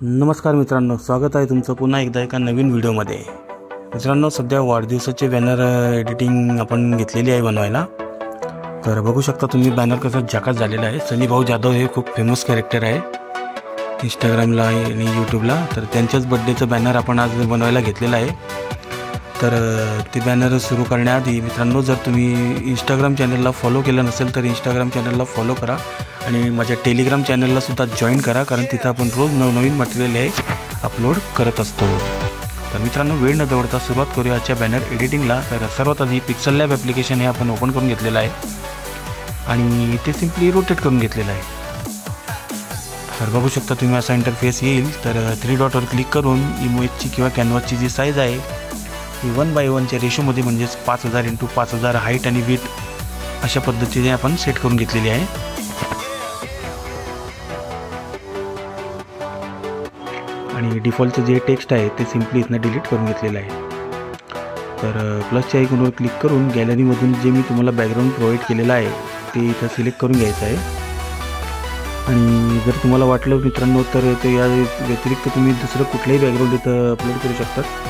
नमस्कार मित्रांनो, स्वागत आहे तुमचं पुन्हा एकदा एका नवीन व्हिडिओमध्ये। मित्रांनो, सध्या वाढदिवसाचे बॅनर एडिटिंग आपण घेतलेली आहे बनवायला। तर बघू शकता तुम्ही बॅनर कसा झकास झालेला आहे। सनी भाऊ जाधव हे खूप फेमस कॅरेक्टर आहे इंस्टाग्रामला आणि यूट्यूबला। तर त्यांच्याच बर्थडेचं बॅनर आपण आज बनवायला घेतलेलं आहे। तर ते बॅनर सुरू करण्याआधी मित्रांनो, जर तुम्ही इंस्टाग्राम चॅनलला फॉलो केलं नसेल तर इंस्टाग्राम चॅनलला फॉलो करा आणि माझ्या टेलिग्राम चॅनलला सुद्धा जॉईन करा, कारण तिथं आपण रोज नवनवीन मटेरियल आहे अपलोड करत असतो। तर मित्रांनो, वेळ न दवडता सुरुवात करूया आजच्या बॅनर एडिटिंगला। तर सर्वात आधी पिक्सल लॅब ॲप्लिकेशन हे आपण ओपन करून घेतलेलं आहे आणि ते सिम्पली रोटेट करून घेतलेलं आहे। तर बघू शकता तुम्ही असा इंटरफेस येईल। तर 3 डॉटवर क्लिक करून इमेजची किंवा कॅनव्हासची जी साईज आहे ही 1:1च्या रेशोमध्ये, म्हणजेच 5000 × 5000 हाईट आणि विथ अशा पद्धतीने आपण सेट करून घेतलेली आहे। आणि डिफॉल्टचं जे टेक्स्ट आहे ते सिम्पली इथनं डिलीट करून घेतलेलं आहे। तर प्लसच्या आयकॉनवर क्लिक करून गॅलरीमधून जे मी तुम्हाला बॅकग्राऊंड प्रोव्हाइड केलेलं आहे ते इथं सिलेक्ट करून घ्यायचं आहे। आणि जर तुम्हाला वाटलं मित्रांनो तर ते या व्यतिरिक्त तुम्ही दुसरं कुठलंही बॅकग्राऊंड इथं अपलोड करू शकतात।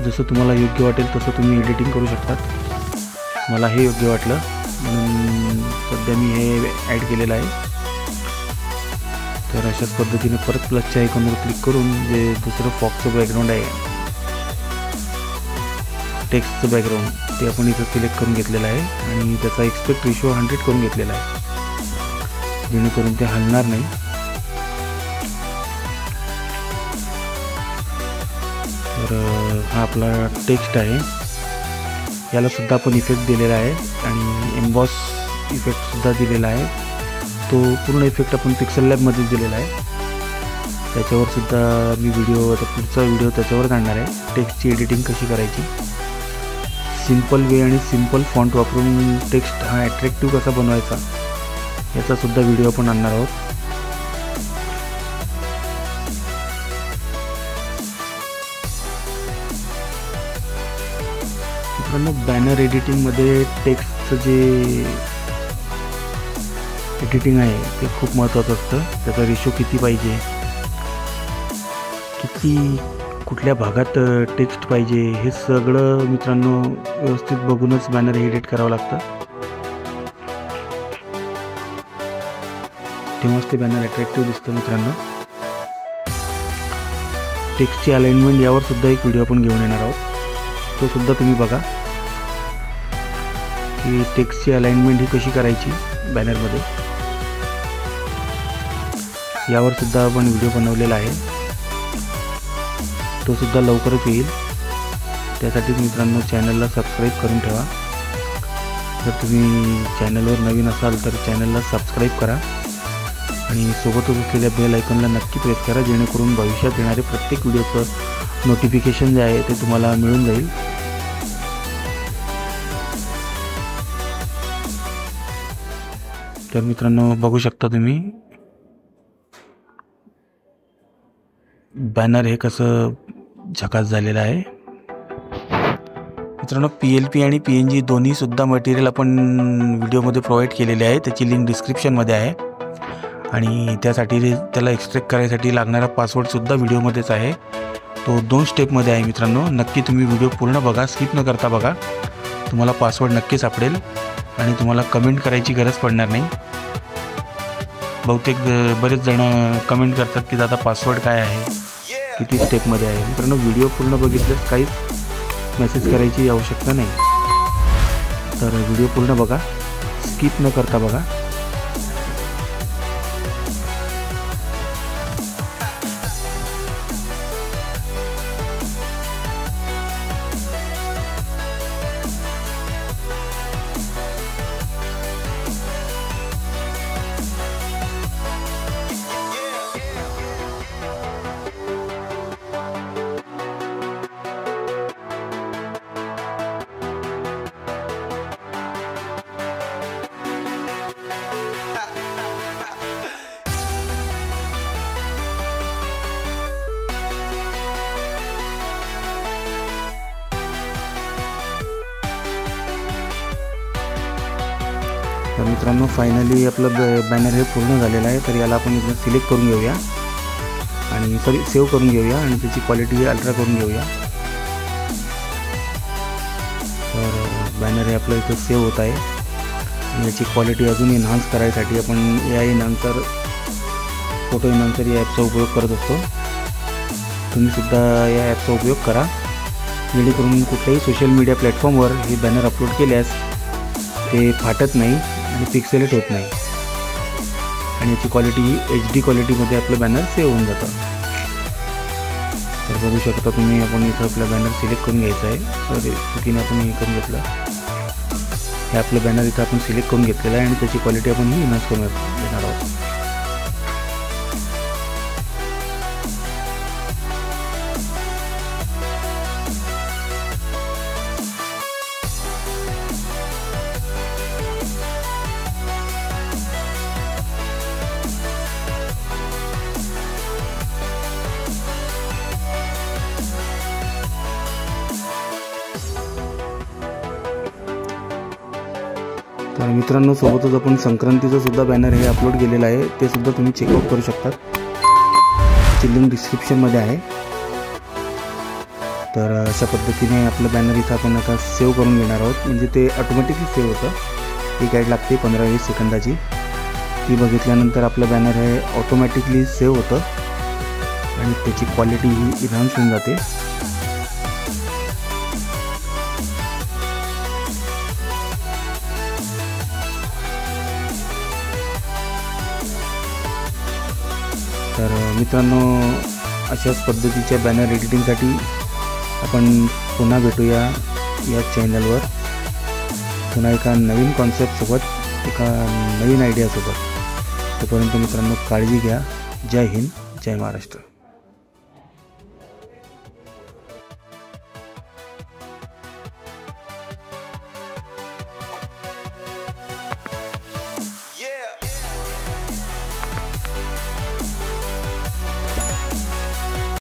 जसं तुम्हाला योग्य वाटेल तसं तुम्ही एडिटिंग करू शकतात। मला हे योग्य वाटलं म्हणून सध्या मी हे ॲड केलेलं आहे। तर अशाच पद्धतीने परत प्लसच्या आयकॉनवर क्लिक करून जे दुसरं फॉक्सचं बॅकग्राऊंड आहे, टेक्स्टचं बॅकग्राऊंड, ते आपण इथं सिलेक्ट करून घेतलेलं आहे आणि त्याचा एक्सपेक्ट रेशो 100 करून घेतलेला आहे, जेणेकरून ते हलणार नाही। तर हा आपला टेक्स्ट आहे, याला सुद्धा आपण इफेक्ट दिलेला आहे आणि एम्बॉस इफेक्टसुद्धा दिलेला आहे। तो पूर्ण इफेक्ट आपण पिक्सल लॅबमध्ये दिलेला आहे। त्याच्यावर सुद्धा मी आता पुढचा व्हिडिओ त्याच्यावर काढणार आहे, टेक्स्टची एडिटिंग कशी करायची, सिंपल वे आणि सिंपल फॉन्ट वापरून टेक्स्ट हा ॲट्रॅक्टिव्ह कसा बनवायचा याचा सुद्धा व्हिडिओ आपण आणणार आहोत। मित्रांनो, बॅनर एडिटिंगमध्ये टेक्स्टचं जे एडिटिंग आहे ते खूप महत्त्वाचं असतं। त्याचा रेशो किती पाहिजे, कुठल्या भागात टेक्स्ट पाहिजे, हे सगळं मित्रांनो व्यवस्थित बघूनच बॅनर एडिट करावं लागतं, तेव्हाच ते बॅनर अट्रॅक्टिव्ह दिसतं। मित्रांनो, टेक्स्टची अलाइनमेंट यावर सुद्धा एक व्हिडिओ आपण घेऊन येणार आहोत, तो सुद्धा तुम्ही बघा की टेक्स्टची अलाइनमेंट ही कशी करायची बॅनरमध्ये, यावर सुद्धा आपण व्हिडिओ बनवलेला आहे, तो सुद्धा लवकरच येईल। त्यासाठी मित्रांनो चॅनलला सबस्क्राईब करून ठेवा। जर तुम्ही चॅनलवर नवीन असाल तर चॅनलला सबस्क्राईब करा आणि सोबतच असलेल्या बेल आयकॉनला नक्की प्रेस करा, जेणेकरून भविष्यात येणारे प्रत्येक व्हिडिओचं नोटिफिकेशन जे आहे ते तुम्हाला मिळून जाईल। तर मित्रांनो, बघू शकता तुम्ही बॅनर हे कसं झकास झालेलं आहे। मित्रांनो, PLP आणि PNG दोन्ही सुद्धा मटेरियल आपण व्हिडिओमध्ये प्रोव्हाइड केलेले आहे, त्याची लिंक डिस्क्रिप्शनमध्ये आहे। आणि त्यासाठी त्याला एक्सट्रॅक्ट करायसाठी लागणारा पासवर्डसुद्धा व्हिडिओमध्येच आहे, तो 2 स्टेपमध्ये आहे। मित्रांनो, नक्की तुम्ही व्हिडिओ पूर्ण बघा, स्किप न करता बघा, तुम्हाला पासवर्ड नक्की सापडेल आणि तुम्हाला कमेंट करायची गरज पडणार नाही। बहुतेक बरेच जण कमेंट करतात की दादा पासवर्ड काय आहे, किती स्टेपमध्ये आहे। मित्रांनो, व्हिडिओ पूर्ण बघितल्यास काहीच मेसेज करायची आवश्यकता नाही। तर व्हिडिओ पूर्ण बघा, स्किप न करता बघा। तर मित्रांनो फायनली आपलं बॅनर हे पूर्ण झालेलं आहे. तर याला आपण इथं सिलेक्ट करून घेऊया आणि सेव्ह करून घेऊया आणि त्याची क्वालिटी अल्ट्रा करून घेऊया. तर बॅनर हे आपलं इथं सेव्ह होत आहे आणि याची क्वालिटी अजून एनहान्स करायसाठी आपण AI नंतर फोटो एनहान्सर या ॲपचा उपयोग करत असतो. तुम्हीसुद्धा या ॲपचा उपयोग करा, जेणेकरून कुठल्याही सोशल मीडिया प्लॅटफॉर्मवर हे बॅनर अपलोड केल्यास ते फाटत नाही आणि पिक्सेलेट होत नाही आणि याची क्वालिटी ही HD क्वालिटीमध्ये आपलं बॅनर सेव्ह होऊन जातं. तर बघू शकता तुम्ही, आपण इथं आपला बॅनर सिलेक्ट करून घ्यायचा आहे. तर चुकीने आपण हे करून घेतलं. हे आपलं बॅनर इथं आपण सिलेक्ट करून घेतलेलं आहे आणि त्याची क्वालिटी आपण ही इन्हान्स करून घेणार आहोत. तर मित्रांनो, सोबतच आपण संक्रांतीचं सुद्धा बॅनर हे अपलोड केलेलं आहे, ते सुद्धा तुम्ही चेकआउट करू शकता. त्याची लिंक डिस्क्रिप्शनमध्ये आहे. तर अशा पद्धतीने आपलं बॅनर इथं आपण आता सेव्ह करून घेणार आहोत. म्हणजे ते ऑटोमॅटिकली सेव्ह होतं. एक ॲड लागते 15-20 सेकंदाची. ती बघितल्यानंतर आपलं बॅनर हे ऑटोमॅटिकली सेव्ह होतं आणि त्याची क्वालिटी ही इन्हान्स होऊन जाते. तर मित्रांनो, अशाच पद्धतीच्या बॅनर एडिटिंगसाठी आपण पुन्हा भेटूया या चॅनलवर, पुन्हा एका नवीन कॉन्सेप्टसोबत, एका नवीन आयडियासोबत. तोपर्यंत मित्रांनो, काळजी घ्या. जय हिंद, जय महाराष्ट्र.